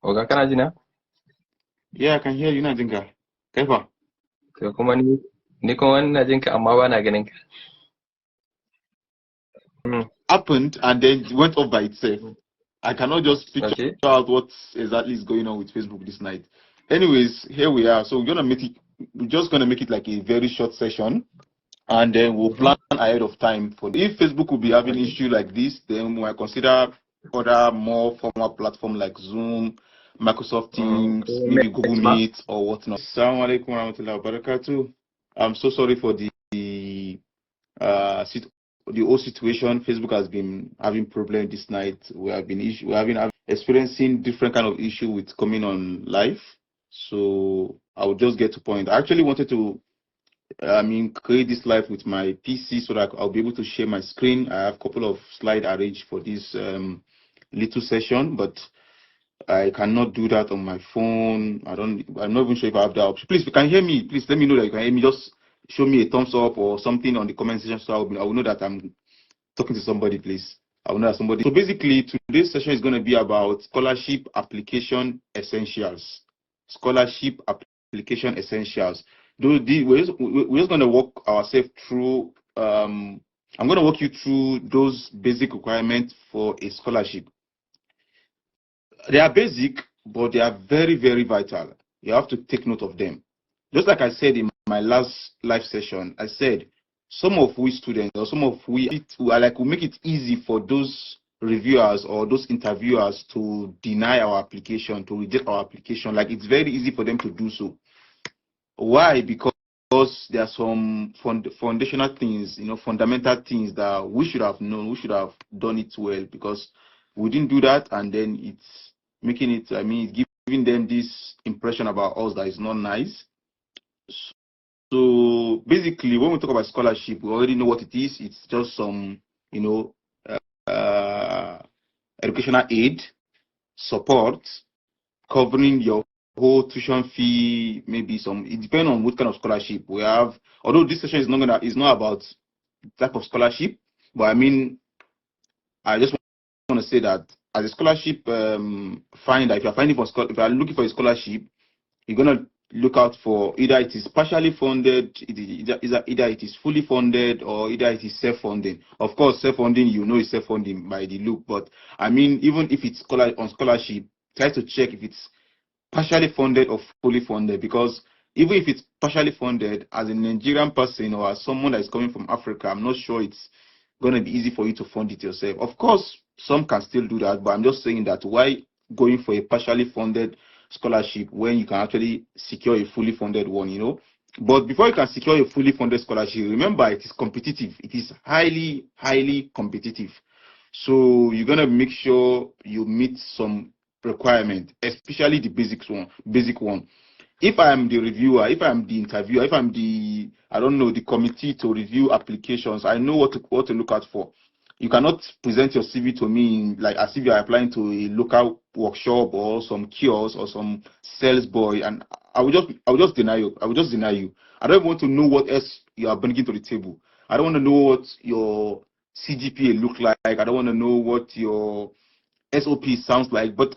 Oga kana ji na? Yeah, I can hear you, Najinka. Kaifa? To kuma ni kuma ina jin ka amma ba na ganin ka. Hmm. Happened and then it went off by itself. I cannot just picture Okay. out what exactly is going on with Facebook this night. Anyways, here we are. So we're just gonna make it like a very short session, and then we'll Mm-hmm. plan ahead of time for. If Facebook will be having Okay. issue like this, then we might consider other more formal platform like Zoom, Microsoft Ko Teams, maybe Google next ma? Meet or whatnot. Assalamu alaikum warahmatullahi wabarakatuh. I'm so sorry for the uh sit- the whole situation. Facebook has been having problem this night. We have been experiencing different kind of issue with coming on live. So I will just get to point. I actually wanted to create this live with my PC so that I'll be able to share my screen. I have a couple of slide arranged for this little session, but I cannot do that on my phone. I'm not even sure if I have that option. Please, if you can hear me, please let me know that you can hear me. Just show me a thumbs up or something on the comment section so I will know that I'm talking to somebody, please. I will know that somebody. So basically, today's session is going to be about scholarship application essentials. Scholarship application essentials. We're just going to walk ourselves through. I'm going to walk you through those basic requirements for a scholarship. They are basic, but they are very, very vital. You have to take note of them. Just like I said in my last live session, I said some of we students or some of we will make it easy for those reviewers or those interviewers to deny our application, to reject our application. Like it's very easy for them to do so. Why? Because there are some foundational things, fundamental things that we should have known, we should have done it well, because we didn't do that, and then it's making it, it's giving them this impression about us that is not nice. So basically, when we talk about scholarship, we already know what it is. It's just some, you know, uh, educational aid, support, covering your whole tuition fee, maybe some. It depends on what kind of scholarship we have. Although this session is not about type of scholarship, but I just want to say that as a scholarship finder, if if you are looking for a scholarship, you're gonna look out for either it is partially funded, either it is fully funded, or either it is self-funding. Of course, self-funding, is self-funding by the look, but even if it's on scholarship, try to check if it's partially funded or fully funded, because even if it's partially funded, as a Nigerian person or as someone that is coming from Africa, I'm not sure it's going to be easy for you to fund it yourself. Of course, some can still do that, but I'm just saying that why going for a partially funded scholarship when you can actually secure a fully funded one. But before you can secure a fully funded scholarship, remember it is competitive. It is highly, highly competitive. So you're gonna make sure you meet some requirement, especially the basic one. If I am the reviewer, if I'm the interviewer, if I'm the the committee to review applications, I know what to look out for. You cannot present your CV to me like as if you are applying to a local workshop or some kiosk or some sales boy, and I will just deny you. I will just deny you. I don't want to know what else you are bringing to the table. I don't want to know what your CGPA look like. I don't want to know what your SOP sounds like. But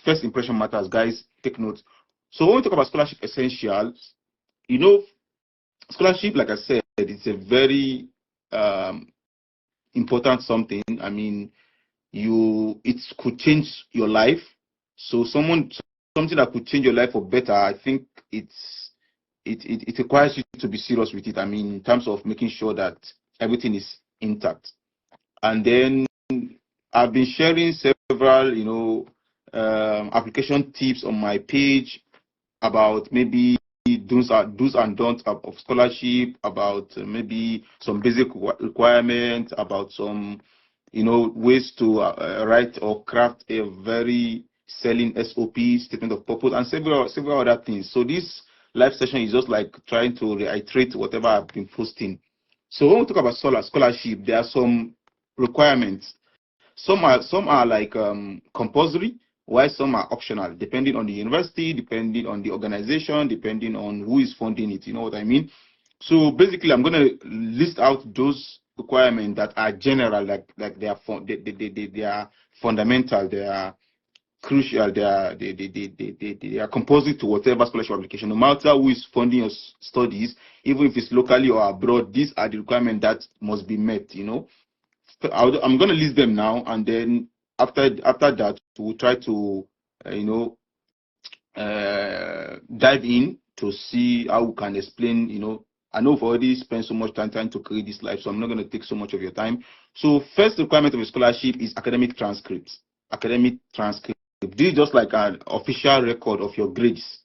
first impression matters, guys. Take note. So when we talk about scholarship essentials, you know, scholarship, like I said, it's a very important something. It could change your life. So something that could change your life for better. I think it requires you to be serious with it. In terms of making sure that everything is intact. And then I've been sharing several, application tips on my page about maybe do's and don'ts of scholarship, about maybe some basic requirements, about some, ways to write or craft a very selling SOP, statement of purpose, and several other things. So this live session is just like trying to reiterate whatever I've been posting. So when we talk about scholarship, there are some requirements. Some are like compulsory, while some are optional, depending on the university, depending on the organization, depending on who is funding it. You know what I mean? So basically, I'm going to list out those requirements that are general, like they are fundamental, they are crucial. They are composite to whatever scholarship application. No matter who is funding your studies, even if it's locally or abroad, these are the requirements that must be met. I'm going to list them now, and then after that, we'll try to dive in to see how we can explain. I know we've already spent so much time trying to create this live, so I'm not going to take so much of your time. So first requirement of a scholarship is academic transcripts. Academic transcript. This is just like an official record of your grades.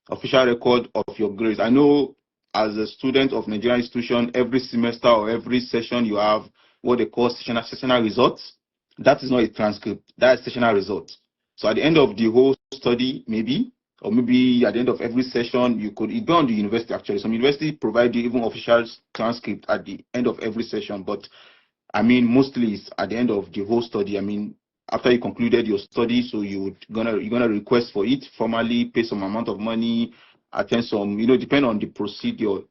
Official record of your grades. I know as a student of Nigerian institution, every semester or every session you have what they call sessional results. That is not a transcript. That is sessional results. So at the end of the whole study, maybe at the end of every session, it go on the university actually. Some university provide you even official transcript at the end of every session, but I mean mostly it's at the end of the whole study. I mean after you concluded your study, so you're gonna request for it formally, pay some amount of money, attend some, depend on the procedure,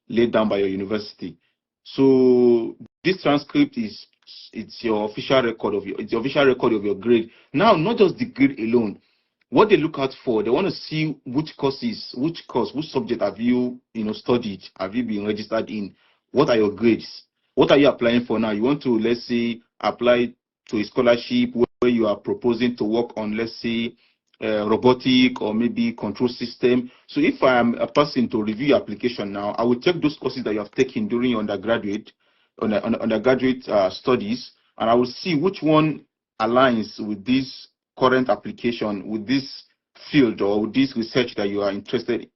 laid down by your university. So this transcript it's your official record of your grade. Now, not just the grade alone. What they look out for, they want to see which subject have you, studied, have you been registered in, what are your grades, what are you applying for now? You want to, let's say, apply to a scholarship where you are proposing to work on, let's say, robotic or maybe control system. So if I am a person to review your application now, I will check those courses that you have taken during your undergraduate studies, and I will see which one aligns with this current application, with this field or with this research that you are interested,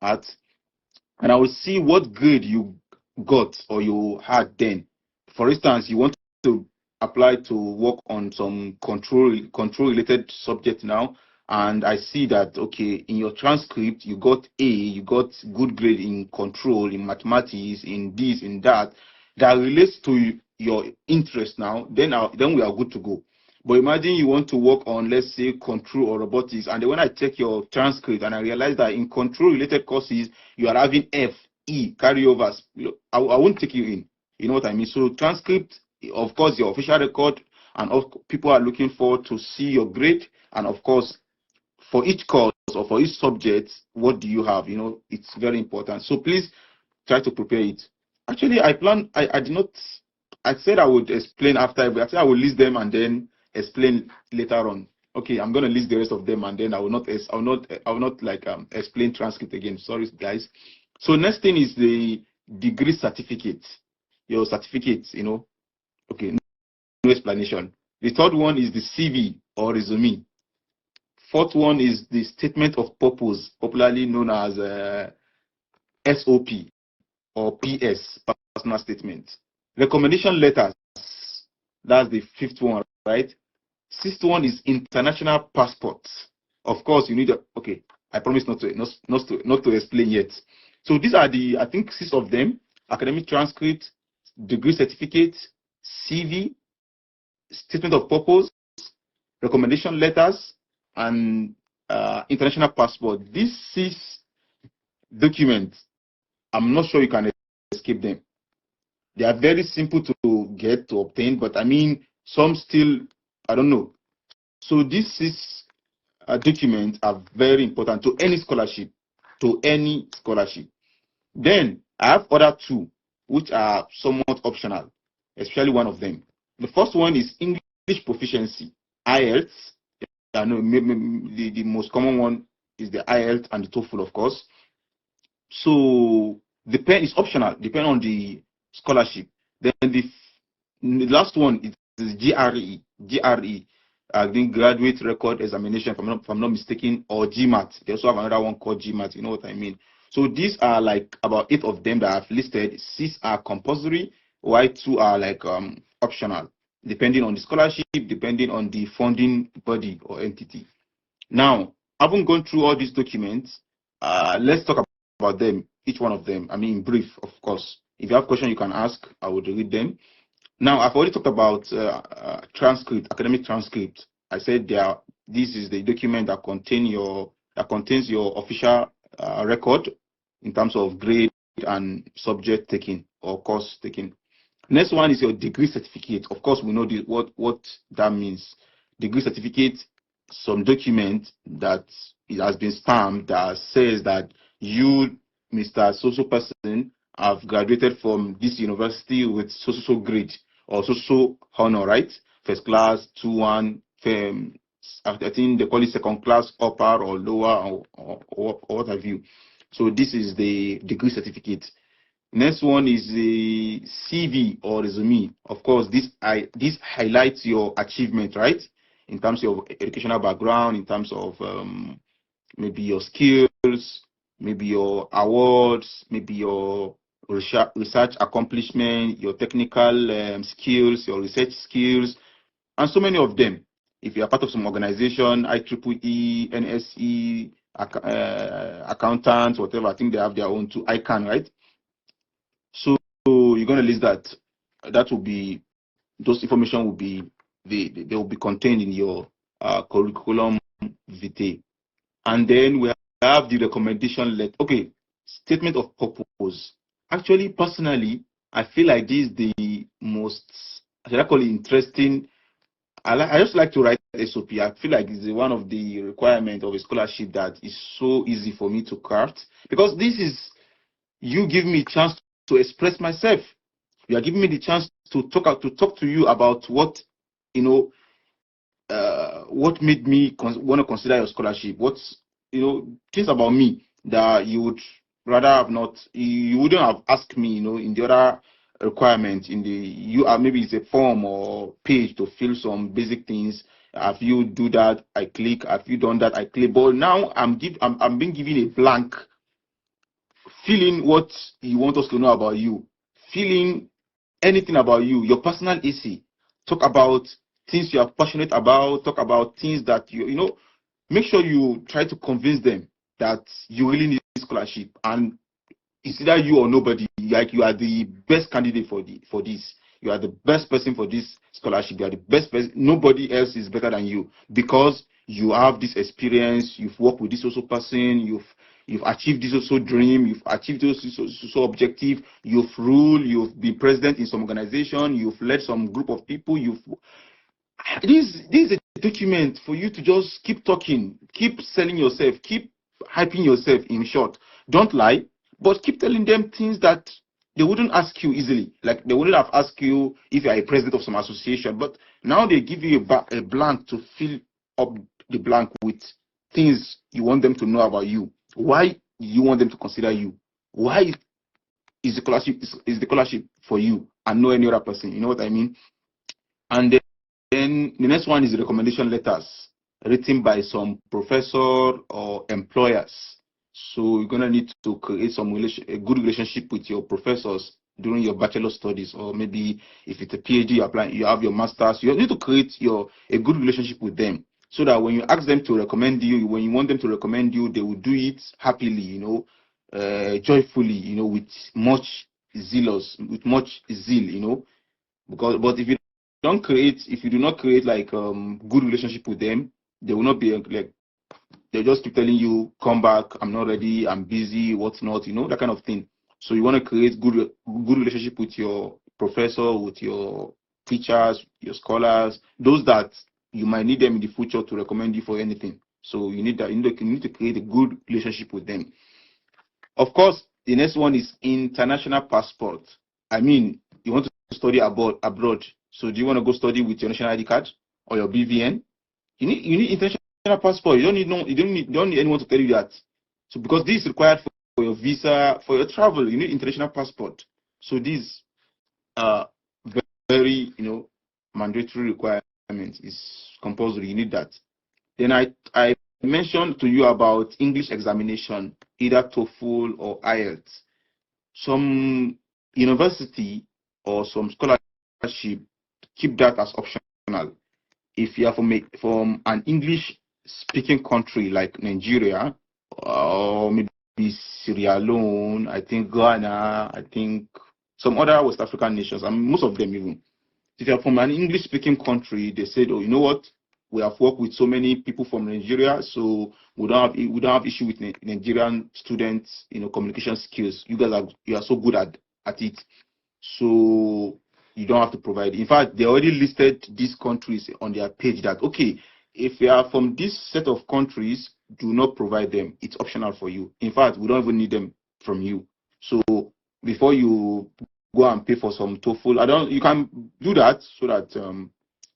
at, and I will see what grade you got or you had then. For instance, you want to apply to work on some control related subject now, and I see that okay, in your transcript you got A, you got good grade in control, in mathematics, in this, in that relates to your interest now, then we are good to go. But imagine you want to work on, let's say, control or robotics, and then when I check your transcript and I realize that in control related courses you are having F, E, carryovers, I won't take you in. You know what I mean? So transcript, of course, your official record, and people are looking forward to see your grade, and of course, for each course or for each subject, what do you have? It's very important. So please try to prepare it. Actually, I did not. I said I would explain after, but I said I will list them and then explain later on. Okay, I'm going to list the rest of them and then I will not explain transcript again. Sorry, guys. So next thing is the degree certificate. Your certificate, Okay, no explanation. The third one is the CV or resume. Fourth one is the statement of purpose, popularly known as SOP or PS, personal statement. Recommendation letters, that's the fifth one, right? Sixth one is international passports. Of course, you need okay, I promise not to explain yet. So these are I think 6 of them: academic transcript, degree certificate, CV, statement of purpose, recommendation letters, and international passport. These 6 documents, I'm not sure you can escape them. They are very simple to obtain, but I mean, some still, I don't know. So these 6 documents are very important to any scholarship. Then I have other 2, which are somewhat optional, especially one of them. The first one is English proficiency, IELTS. I know the most common one is the IELTS and the TOEFL, of course. So is optional, depend on the scholarship. Then the last one is GRE. I think graduate record examination, if I'm not mistaken, or GMAT. They also have another one called GMAT. You know what I mean? So these are like about 8 of them that I've listed. 6 are compulsory, while 2 are like optional, depending on the scholarship, depending on the funding body or entity. Now, having gone through all these documents, let's talk about them, each one of them. I mean, in brief, of course. If you have questions, you can ask. I would read them. Now, I've already talked about transcript, academic transcript. I said this is the document that contains your official record in terms of grade and subject taken or course taken. Next one is your degree certificate. Of course, we know what that means. Degree certificate is a certificate of degree certificate some document that it has been stamped that says that you, Mr. So person, have graduated from this university with so grade or so honor, right? First class, 2-1, I think they call it second class, upper or lower, or what have you. So this is the degree certificate. Next one is the CV or resume. Of course, this highlights your achievement, right? In terms of educational background, in terms of maybe your skills, maybe your awards, maybe your research accomplishment, your technical skills, your research skills, and so many of them. If you are part of some organization, IEEE, NSE, accountants, whatever, I think they have their own too. ICANN, right? So you're going to list that. That will be, those information will be, they will be contained in your curriculum vitae. And then we have the recommendation letter. Okay, statement of purpose. Actually, personally, I feel like this is the most, should I call it, interesting. I just like to write SOP. I feel like it's one of the requirements of a scholarship that is so easy for me to craft, because this is you give me a chance to express myself. You are giving me the chance to talk to you about what, what made me want to consider your scholarship. What's, things about me that you would rather have not, you wouldn't have asked me, in the other requirement, in the, maybe it's a form or page to fill some basic things. Have you do that? I click. Have you done that? I click. But now I'm being given a blank. Feeling what you want us to know about you, feeling anything about you, your personal essay. Talk about things you are passionate about. Talk about things that make sure you try to convince them that you really need scholarship, and it's either you or nobody. Like, you are the best candidate for this. You are the best person for this scholarship. You are the best person. Nobody else is better than you, because you have this experience. You've worked with this also person. You've achieved this also dream. You've achieved this also objective. You've ruled. You've been president in some organization. You've led some group of people. This is a document for you to just keep talking, keep selling yourself, keep hyping yourself. In short, don't lie, but keep telling them things that they wouldn't ask you easily. Like, they wouldn't have asked you if you are a president of some association, but now they give you a blank to fill up the blank with things you want them to know about you. Why you want them to consider you? Why is the scholarship for you and no any other person? You know what I mean? And then the next one is the recommendation letters written by some professor or employers. So you're gonna need to create a good relationship with your professors during your bachelor studies, or maybe if it's a PhD you have your masters. You need to create a good relationship with them, so that when you ask them to recommend you, when you want them to recommend you, they will do it happily, joyfully, with much zeal, but if you do not create like good relationship with them, they will not be like, they just keep telling you, come back, I'm not ready, I'm busy, what's not, that kind of thing. So you want to create good relationship with your professor, with your teachers, your scholars, those that you might need them in the future to recommend you for anything. So you need to create a good relationship with them. Of course, the next one is international passport. I mean, you want to study abroad. So do you want to go study with your national ID card or your BVN? You need international passport. You don't need anyone to tell you that. So because this is required for your visa, for your travel, you need international passport. So these are very mandatory requirement. Is compulsory. You need that. Then I mentioned to you about English examination, either TOEFL or IELTS. Some university or some scholarship keep that as optional. If you are from an English speaking country like Nigeria, or maybe Sierra Leone, I think Ghana, I think some other West African nations, and most of them even. If you are from an English speaking country, they said, oh, you know what? We have worked with so many people from Nigeria, so we don't have issue with Nigerian students, communication skills. You guys you are so good at it. So you don't have to provide. In fact, they already listed these countries on their page that, okay, if you are from this set of countries, do not provide them. It's optional for you. In fact, we don't even need them from you. So before you go and pay for some TOEFL, you can do that so that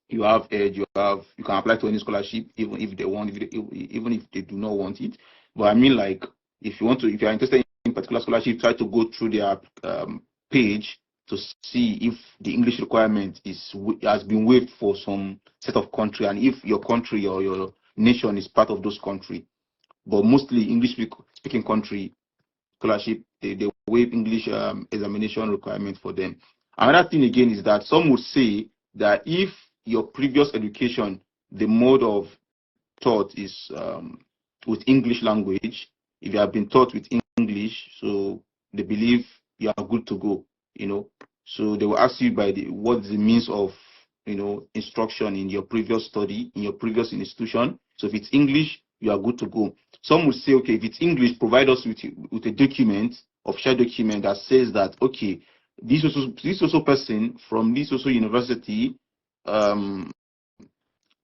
you have edge, you can apply to any scholarship, even if they want, even if they do not want it. But I mean, like, if you are interested in particular scholarship, try to go through their page to see if the English requirement has been waived for some set of country, and if your country or your nation is part of those country. But mostly English speaking country scholarship, they waive English examination requirement for them. Another thing again is that some would say that if your previous education, the mode of taught is with English language, if you have been taught with English, so they believe you are good to go, So they will ask you what's the means of, instruction in your previous study, in your previous institution. So if it's English, you are good to go. Some will say, okay, if it's English, provide us with a document, official document that says that, okay, this also person from this also university,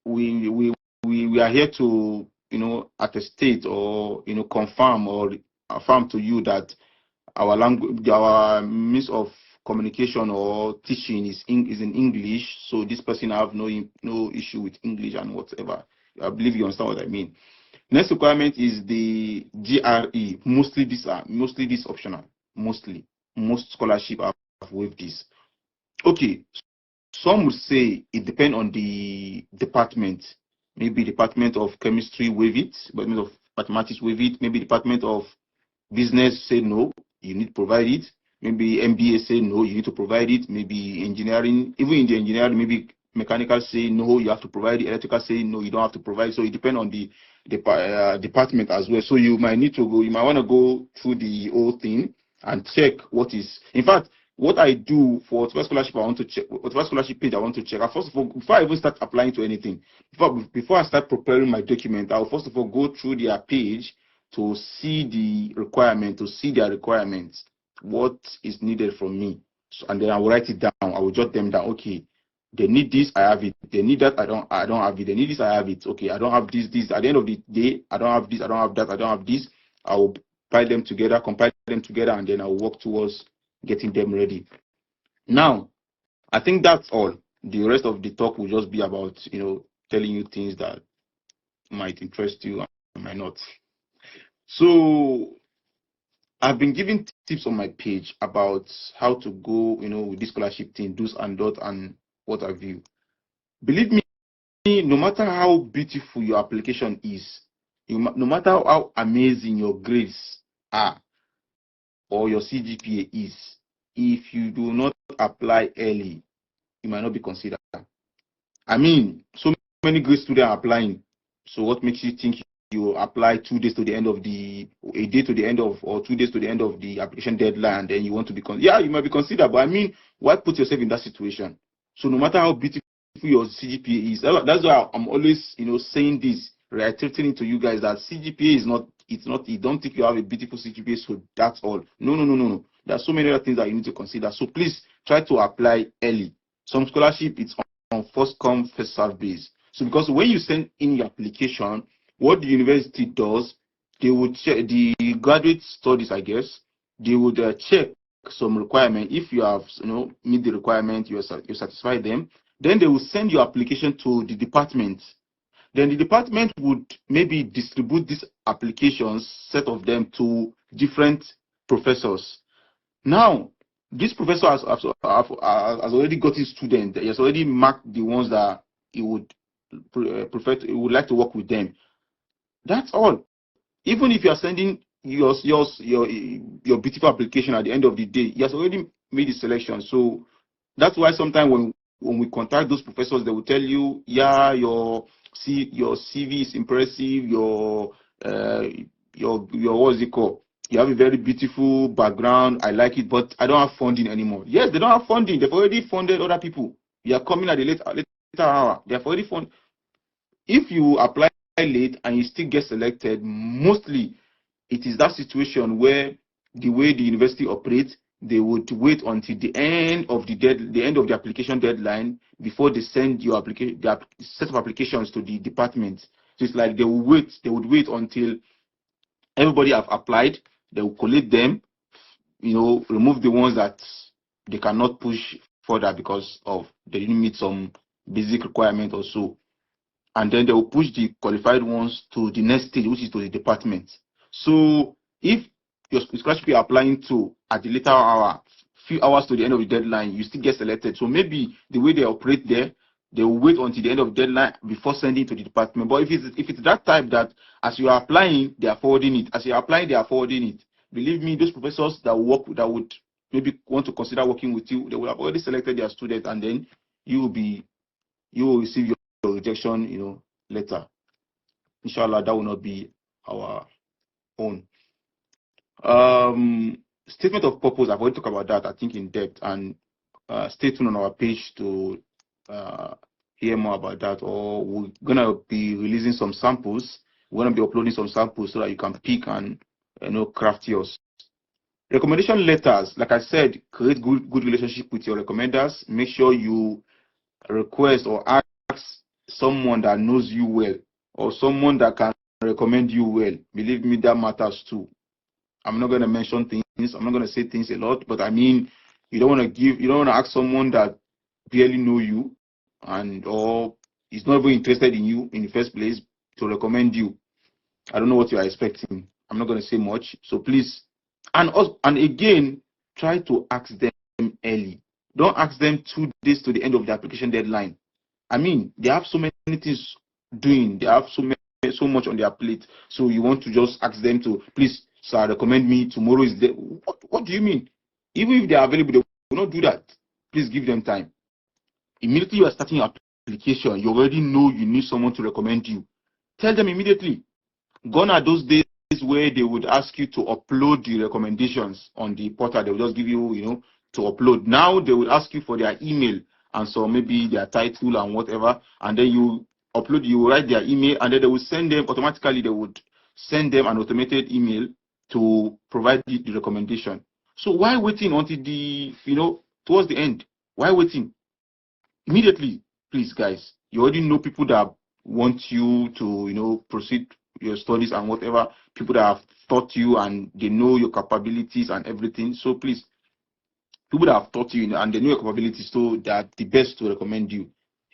we are here to, attestate or, confirm or affirm to you that our language, our means of communication or teaching is in English. So this person have no issue with English and whatever. I believe you understand what I mean. Next requirement is the GRE. Mostly this optional. Most scholarship have waived this. Okay, some would say it depends on the department. Maybe Department of Chemistry waive it, Department of Mathematics waive it, maybe Department of Business say no, you need to provide it. Maybe MBA say no, you need to provide it. Maybe engineering, even in the engineering, maybe mechanical say no, you have to provide it. Electrical say no, you don't have to provide it. So it depends on the department as well. So you might want to go through the whole thing and check what is. In fact, what I do for whatever scholarship I want to check, whatever scholarship page I want to check, first of all, before I even start applying to anything, before I start preparing my document, I'll first of all go through their page to see the requirement, to see their requirements, what is needed from me. So, and then I will write it down. I will jot them down. Okay, they need this, I have it. They need that, I don't have it. They need this, I have it. Okay, I don't have this. At the end of the day, I don't have this, I don't have that, I don't have this. I will compile them together, and then I will work towards getting them ready. Now, I think that's all. The rest of the talk will just be about, telling you things that might interest you and might not. So I've been giving tips on my page about how to go, with this scholarship thing, do's and don'ts and what have you. Believe me, no matter how beautiful your application is, no matter how amazing your grades are or your CGPA is, if you do not apply early, you might not be considered. I mean, so many great students are applying. So what makes you think you apply 2 days to the end of a day to the end of, or 2 days to the end of the application deadline, and then you want to be you might be considered, but I mean, why put yourself in that situation? So no matter how beautiful your CGPA is, that's why I'm always, saying this, reiterating it to you guys that CGPA is not, you don't think you have a beautiful CGPA, so that's all. No. There are so many other things that you need to consider. So please try to apply early. Some scholarship, it's on first come, first serve base. So because when you send in your application, what the university does, they would check the graduate studies, I guess, they would check some requirement. If you have, meet the requirement, you satisfy them, then they will send your application to the department. Then the department would maybe distribute these applications, set of them, to different professors. Now, this professor has already got his student. He has already marked the ones that he would would like to work with them. That's all. Even if you are sending your beautiful application, at the end of the day, he has already made the selection. So that's why sometimes when we contact those professors, they will tell you, yeah, your CV is impressive, your what's it called? You have a very beautiful background. I like it, but I don't have funding anymore. Yes, they don't have funding. They've already funded other people. You are coming at the later hour. They have already funded. If you apply late and you still get selected, mostly it is that situation where the way the university operates, they would wait until the end of the application deadline before they send your application, their set of applications to the department. So it's like they would wait until everybody have applied. They will collate them, remove the ones that they cannot push further because of they didn't meet some basic requirement or so. And then they will push the qualified ones to the next stage, which is to the department. So if your scholarship you're applying to at the later hour, few hours to the end of the deadline, you still get selected. So maybe the way they operate there, they will wait until the end of the deadline before sending to the department. But if it's that type that as you are applying, they are forwarding it. As you are applying, they are forwarding it. Believe me, those professors that would maybe want to consider working with you, they will have already selected their student, and then you will receive your rejection, letter. Inshallah, that will not be our own. Statement of purpose, I've already talked about that, I think, in depth, and stay tuned on our page to hear more about that. Or we're gonna be releasing some samples. We're gonna be uploading some samples so that you can pick and craft yours. Recommendation letters, like I said, create good relationship with your recommenders. Make sure you request or ask someone that knows you well, or someone that can recommend you well. Believe me, that matters too. I'm not going to mention things, I'm not going to say things a lot, but I mean, you don't want to ask someone that barely know you or is not even interested in you in the first place to recommend you. I don't know what you are expecting. I'm not going to say much. So please, and again, try to ask them early. Don't ask them 2 days to the end of the application deadline. I mean, they have so many things doing. They have so much on their plate. So you want to just ask them to, please, sir, recommend me. Tomorrow is there. What do you mean? Even if they are available, they will not do that. Please give them time. Immediately you are starting your application, you already know you need someone to recommend you. Tell them immediately. Gone are those days where they would ask you to upload the recommendations on the portal. They will just give you, to upload. Now they will ask you for their email and so maybe their title and whatever, and then you upload, you write their email, and then they will send them automatically. They would send them an automated email to provide the recommendation. So why waiting until towards the end? Why waiting? Immediately, please, guys. You already know people that want you to proceed your studies and whatever, people that have taught you and they know your capabilities and everything. So please, people that have taught you and they know your capabilities, so they are the best to recommend you.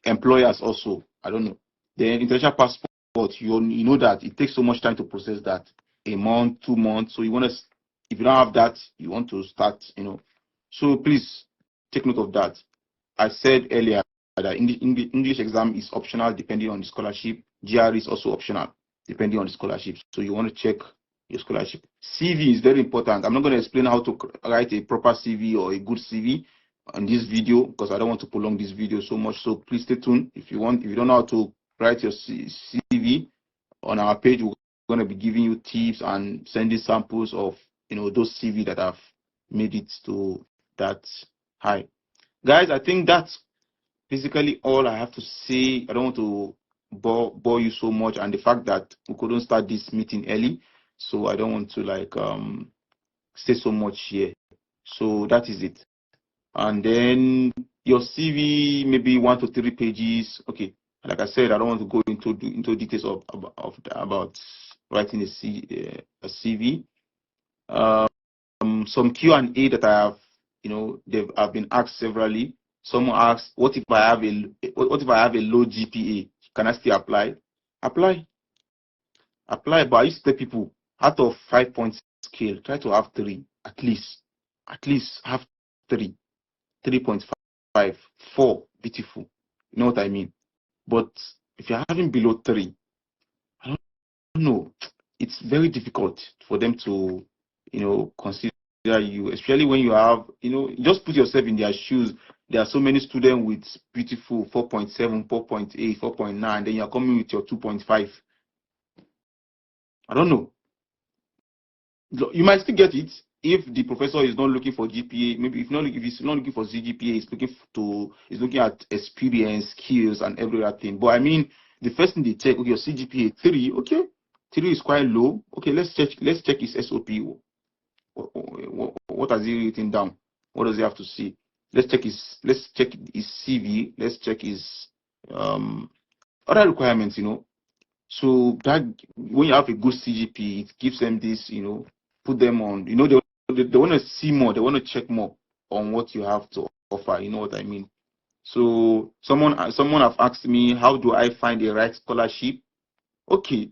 Employers also, I don't know. The international passport, you know that it takes so much time to process that. A month, 2 months. So if you don't have that, you want to start, So please take note of that. I said earlier that English exam is optional depending on the scholarship. GRE is also optional depending on the scholarship. So you want to check your scholarship. CV is very important. I'm not going to explain how to write a proper CV or a good CV on this video because I don't want to prolong this video so much. So please stay tuned. If you don't know how to write your CV, on our page, we're going to be giving you tips and sending samples of those CV that have made it to that high. Guys, I think that's basically all I have to say. I don't want to bore you so much, and the fact that we couldn't start this meeting early, so I don't want to say so much here. So that is it. And then your CV, maybe 1 to 3 pages. Okay, like I said, I don't want to go into details about writing a CV. Some Q&A that I have, I've been asked severally. Someone asked, what if I have a low GPA? Can I still apply? Apply, but I used to tell people, out of 5-point scale, try to have 3 at least have 3, 3.5, 4, beautiful. You know what I mean? But if you're having below 3, I don't know. It's very difficult for them to, consider you, especially when you have, just put yourself in their shoes. There are so many students with beautiful 4.7, 4.8, 4.9, then you're coming with your 2.5. I don't know. You might still get it if the professor is not looking for GPA. Maybe if he's not looking for CGPA, he's looking at experience, skills, and every other thing. But I mean, the first thing they check, okay, your CGPA 3, okay, 3 is quite low. Okay, let's check his SOP. What has he written down? What does he have to say? Let's check his CV. Let's check his other requirements. So that when you have a good CGP, it gives them this. Put them on. They want to see more. They want to check more on what you have to offer. You know what I mean? So someone have asked me, how do I find the right scholarship? Okay,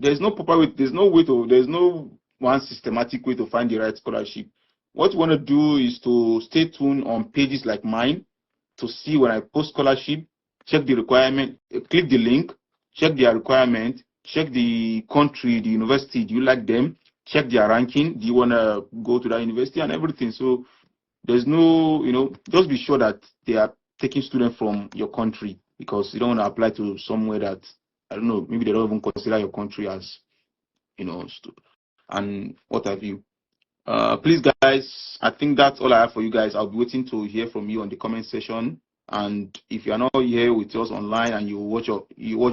there's no proper way. There's no one systematic way to find the right scholarship. What you want to do is to stay tuned on pages like mine to see when I post scholarship, check the requirement, click the link, check their requirement, check the country, the university. Do you like them? Check their ranking. Do you want to go to that university and everything? So there's no, just be sure that they are taking students from your country, because you don't want to apply to somewhere that, I don't know, maybe they don't even consider your country as, and what have you. Please, guys, I think that's all I have for you guys. I'll be waiting to hear from you on the comment section. And if you are not here with us online and you watch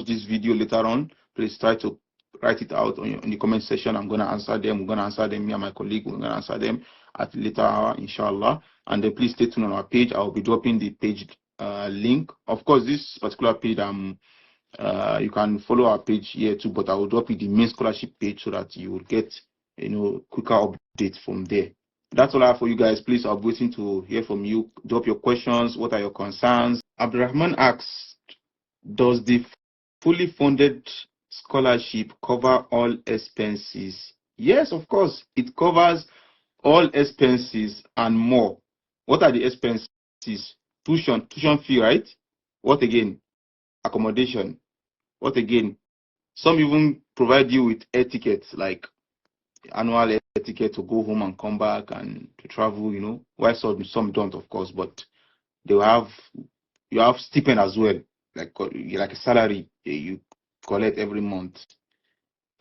this video later on, please try to write it out in the comment section. I'm going to answer them. We're going to answer them. Me and my colleague, we're going to answer them at a later hour, inshallah. And then please stay tuned on our page. I'll be dropping the page link. Of course, this particular page, you can follow our page here too, but I will drop you the main scholarship page so that you will get quicker updates from there. That's all I have for you guys. Please, I'll be waiting to hear from you. Drop your questions. What are your concerns? Abdurrahman asks, does the fully funded scholarship cover all expenses? Yes, of course. It covers all expenses and more. What are the expenses? Tuition fee, right? What again? Accommodation. What again? Some even provide you with air tickets, like annual air ticket to go home and come back and to travel, Why some don't, of course, but you have stipend as well, like a salary you collect every month,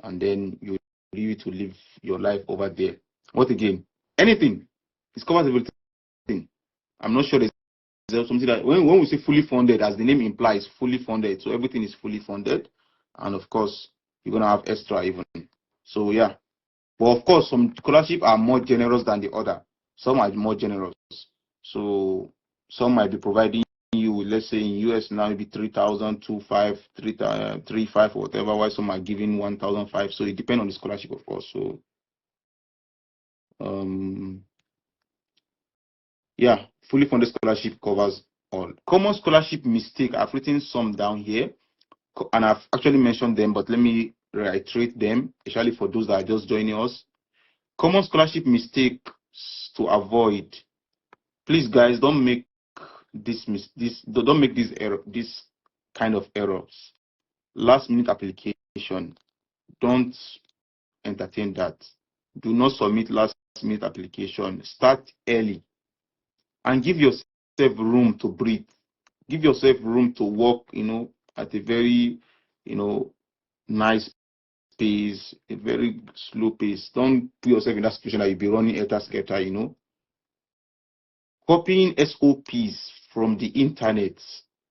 and then you leave to live your life over there. What again? Anything. It covers everything. I'm not sure there's something that when we say fully funded, as the name implies, fully funded, so everything is fully funded, and of course you're gonna have extra even. So yeah. But of course, some scholarships are more generous than the other. Some are more generous. So some might be providing you, let's say in US now, maybe 3,000, 2,500, 3,500, whatever, while some are giving 1,500. So it depends on the scholarship, of course. So, yeah, fully funded scholarship covers all. Common scholarship mistake, I've written some down here, and I've actually mentioned them, but let me reiterate them, especially for those that are just joining us. Common scholarship mistakes to avoid. Please, guys, don't make this kind of errors. Last minute application. Don't entertain that. Do not submit last minute application. Start early and give yourself room to breathe. Give yourself room to work, at a very, nice pace, a very slow pace. Don't put yourself in that situation that you'll be running skelter. Copying SOPs from the internet,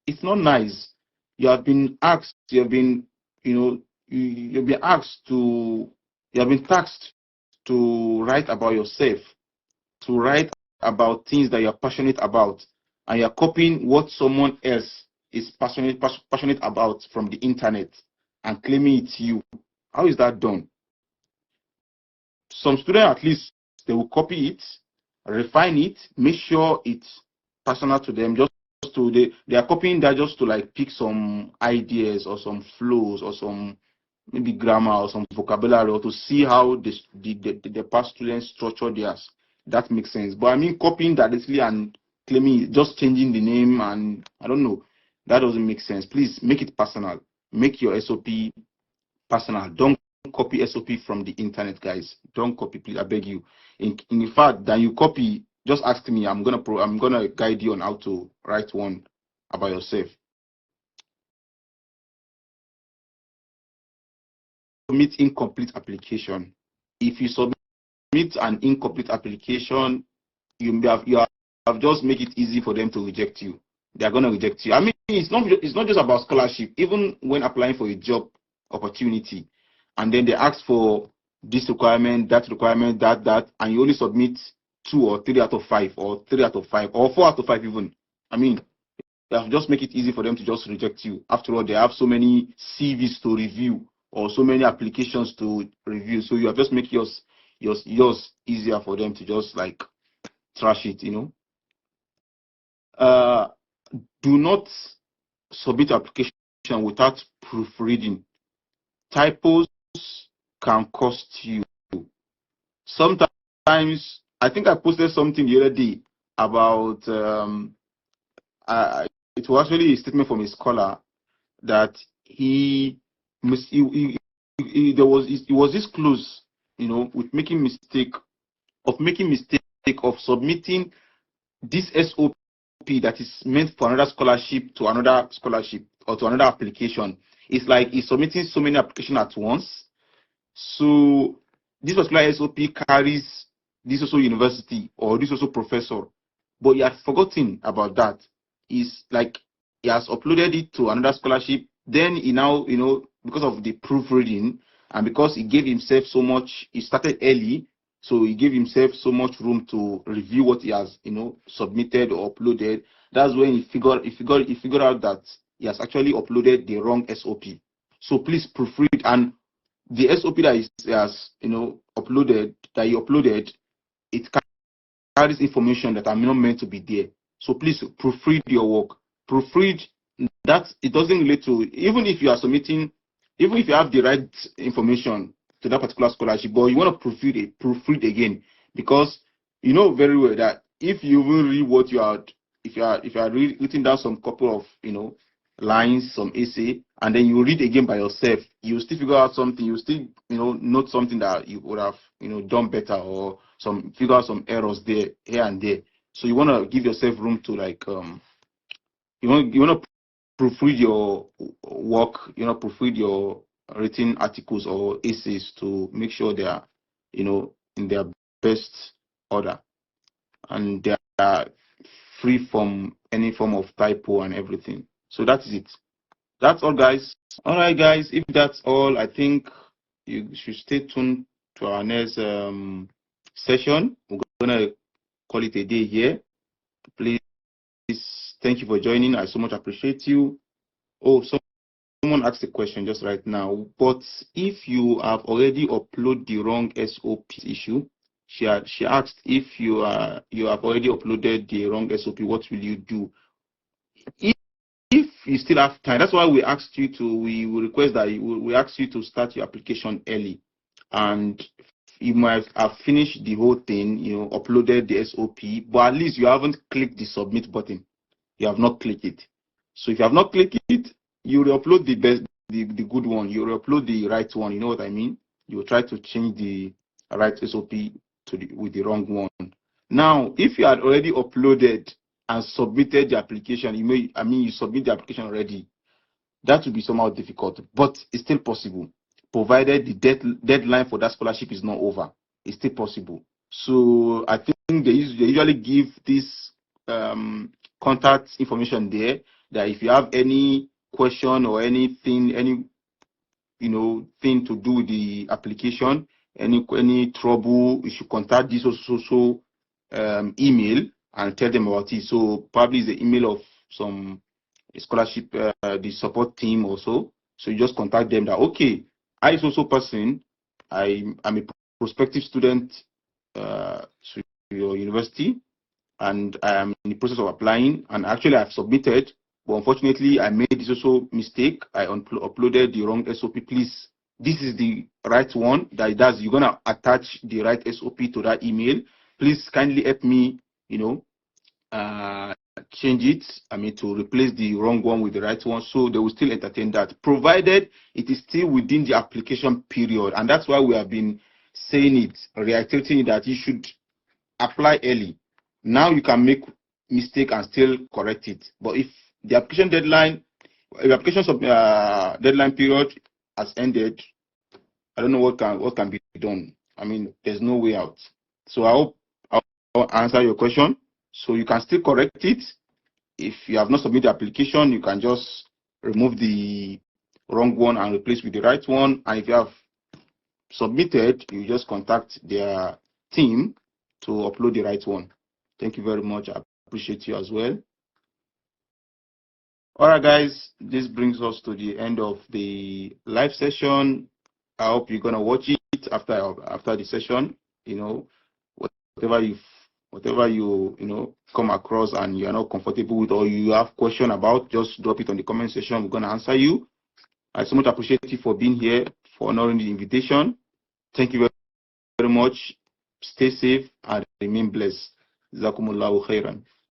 it's not nice. You have been asked, you've been tasked to write about yourself, to write about things that you're passionate about, and you're copying what someone else is passionate about from the internet and claiming it's you. How is that done? Some students, at least, they will copy it, refine it, make sure it's personal to them. They are copying that just to like pick some ideas or some flows or some maybe grammar or some vocabulary, or to see how the past students structure theirs. That makes sense. But I mean, copying directly and claiming, just changing the name, and I don't know, that doesn't make sense. Please make it personal. Make your SOP personal. Don't copy SOP from the internet, guys. Don't copy, please. I beg you. In fact, that you copy, just ask me. I'm gonna guide you on how to write one about yourself. Submit incomplete application. If you submit an incomplete application, you have just make it easy for them to reject you. They are gonna reject you. I mean, it's not just about scholarship. Even when applying for a job opportunity, and then they ask for this requirement, that, and you only submit 2 or 3 out of 5, or 3 out of 5, or 4 out of 5 even. I mean, just make it easy for them to just reject you. After all, they have so many CVs to review, or so many applications to review. So you have just make yours easier for them to just like trash it, Do not submit application without proofreading. Typos can cost you. Sometimes, I think I posted something the other day about it was actually a statement from a scholar that he was this close, with making mistake of submitting this SOP that is meant for another scholarship to another scholarship or to another application. It's like he's submitting so many applications at once. So this particular SOP carries this also university or this also professor, but he had forgotten about that. It's like he has uploaded it to another scholarship. Then he now, because of the proofreading and because he gave himself so much, he started early, so he gave himself so much room to review what he has, submitted or uploaded. That's when he figured out that he has actually uploaded the wrong SOP. So please proofread, and the SOP that he has, uploaded, it carries information that are not meant to be there. So please proofread your work. Proofread that. It doesn't relate to, even if you are submitting, even if you have the right information to that particular scholarship, but you want to proofread again, because you know very well that if you even read what you are, if you are written down some couple of lines, some essay, and then you read again by yourself, you still figure out something, you still note something that you would have done better, or figure out some errors there, here and there. So you want to give yourself room to like you want to proofread your work, proofread your written articles or essays to make sure they are in their best order and they are free from any form of typo and everything. So that is it. That's all, guys. All right, guys. If that's all, I think you should stay tuned to our next session. We're gonna call it a day here. Please, thank you for joining. I so much appreciate you. Oh, someone asked a question just right now. But if you have already uploaded the wrong SOP issue, she asked if you have already uploaded the wrong SOP, what will you do? If you still have time, that's why we asked you to, we request that we ask you to start your application early, and you might have finished the whole thing, uploaded the SOP, but at least you haven't clicked the submit button. You have not clicked it. So if you have not clicked it, you will upload the good one. You will upload the right one. You know what I mean? You will try to change the right SOP with the wrong one. Now, if you had already uploaded and submitted the application, you submit the application already, that would be somehow difficult, but it's still possible, provided the deadline for that scholarship is not over. It's still possible. So I think they usually give this contact information there, that if you have any question or anything, thing to do with the application, any trouble, you should contact this also email and tell them about it. So probably it's the email of some scholarship, the support team also. So you just contact them that, okay, I also person, I'm a prospective student to your university, and I am in the process of applying, and actually I've submitted, but unfortunately I made this also mistake. I uploaded the wrong SOP. Please, this is the right one that it does. You're gonna attach the right SOP to that email. Please kindly help me, change it, to replace the wrong one with the right one. So they will still entertain that, provided it is still within the application period. And that's why we have been saying it, reiterating it, that you should apply early. Now you can make mistake and still correct it. But if the application deadline, deadline period has ended, I don't know what can be done. There's no way out. So I hope I'll answer your question. So you can still correct it. If you have not submitted the application, you can just remove the wrong one and replace with the right one. And if you have submitted, you just contact their team to upload the right one. Thank you very much. I appreciate you as well. All right, guys, this brings us to the end of the live session. I hope you're gonna watch it after the session. You know, whatever you come across and you are not comfortable with or you have question about, just drop it on the comment section. We're gonna answer you. I so much appreciate you for being here, for honoring the invitation. Thank you very much. Stay safe and remain blessed. Jazakumullahu khairan.